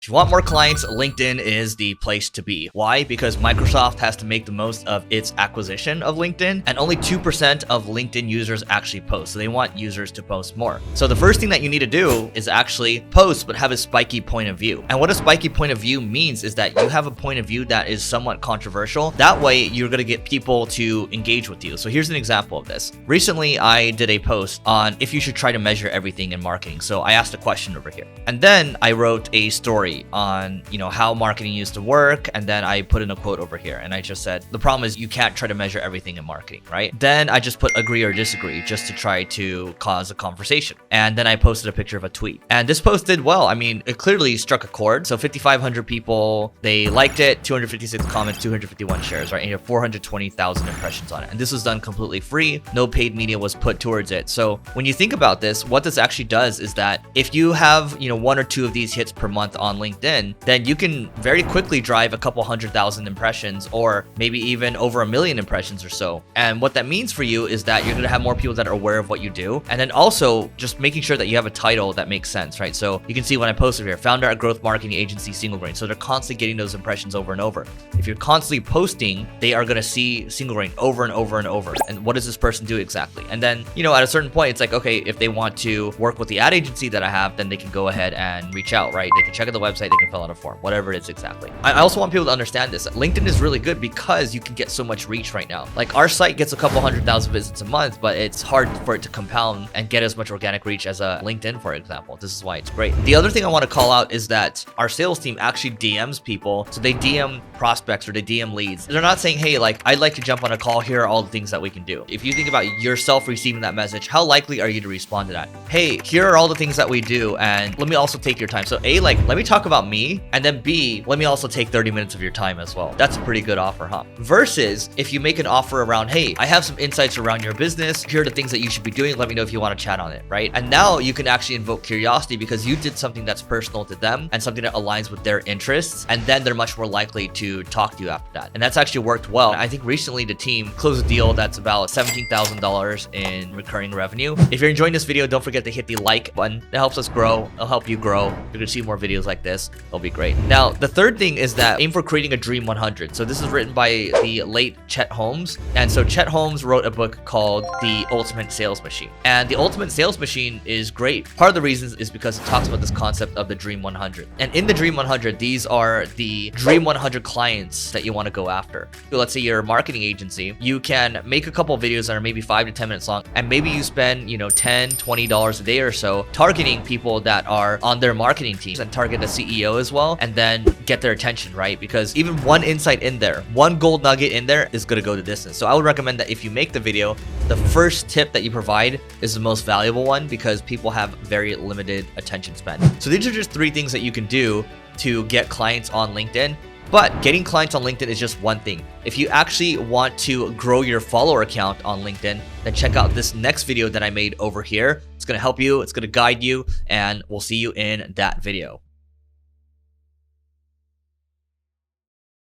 you want more clients, LinkedIn is the place to be. Why? Because Microsoft has to make the most of its acquisition of LinkedIn, and only 2% of LinkedIn users actually post. So they want users to post more. So the first thing that you need to do is actually post, but have a spiky point of view. And what a spiky point of view means is that you have a point of view that is somewhat controversial. That way you're going to get people to engage with you. So here's an example of this. Recently, I did a post on if you should try to measure everything in marketing. So I asked a question over here. And then I wrote a story on, how marketing used to work. And then I put in a quote over here. And I just said, the problem is you can't try to measure everything in marketing, right? Then I just put agree or disagree just to try to cause a conversation. And then I posted a picture of a tweet. And this post did well. I mean, it clearly struck a chord. So 5,500 people, they liked it, 256 comments, 251 shares, right? And you have 420,000 impressions on it. And this was done completely free. No paid media was put towards it. So when you think about this, what this actually does is that if you have, one or two of these hits per month on LinkedIn, then you can very quickly drive a couple 100,000 impressions, or maybe even over 1 million impressions or so. And what that means for you is that you're going to have more people that are aware of what you do. And then also just making sure that you have a title that makes sense, right? So you can see when I posted here, founder at growth marketing agency, Single Grain. So they're constantly getting those impressions over and over. If you're constantly posting, they are going to see Single Grain over and over and over. And what does this person do exactly? And then, at a certain point, it's like, okay, if they want to work with the ad agency that I have, then they can go ahead and reach out, right? They can check out the website, they can fill out a form, whatever it is exactly. I also want people to understand this. LinkedIn is really good because you can get so much reach right now. Like our site gets a couple 100,000 visits a month, but it's hard for it to compound and get as much organic reach as a LinkedIn, for example. This is why it's great. The other thing I want to call out is that our sales team actually DMs people. So they DM prospects or they DM leads. They're not saying, hey, like, I'd like to jump on a call. Here are all the things that we can do. If you think about yourself receiving that message, how likely are you to respond to that? Hey, here are all the things that we do, and let me also take your time. So A, like, let me talk about me, and then B, let me also take 30 minutes of your time as well. That's a pretty good offer, huh? Versus if you make an offer around, hey, I have some insights around your business. Here are the things that you should be doing. Let me know if you want to chat on it, right? And now you can actually invoke curiosity because you did something that's personal to them and something that aligns with their interests. And then they're much more likely to talk to you after that. And that's actually worked well. I think recently the team closed a deal that's about $17,000 in recurring revenue. If you're enjoying this video, don't forget to hit the like button. It helps us grow. It'll help you grow. You're gonna see more videos like this. It'll be great. Now, the third thing is that aim for creating a dream 100. So this is written by the late Chet Holmes. And so Chet Holmes wrote a book called The Ultimate Sales Machine. And the Ultimate Sales Machine is great. Part of the reason is because it talks about this concept of the Dream 100. And in the Dream 100, these are the Dream 100 clients that you want to go after. So let's say you're a marketing agency. You can make a couple of videos that are maybe 5 to 10 minutes long, and maybe you spend, $10, $20 a day or so targeting people that are on their marketing teams, and target the CEO as well, and then get their attention, right? Because even one insight in there, one gold nugget in there is going to go the distance. So I would recommend that if you make the video, the first tip that you provide is the most valuable one because people have very limited attention span. So these are just 3 things that you can do to get clients on LinkedIn. But getting clients on LinkedIn is just one thing. If you actually want to grow your follower account on LinkedIn, then check out this next video that I made over here. It's going to help you, it's going to guide you, and we'll see you in that video.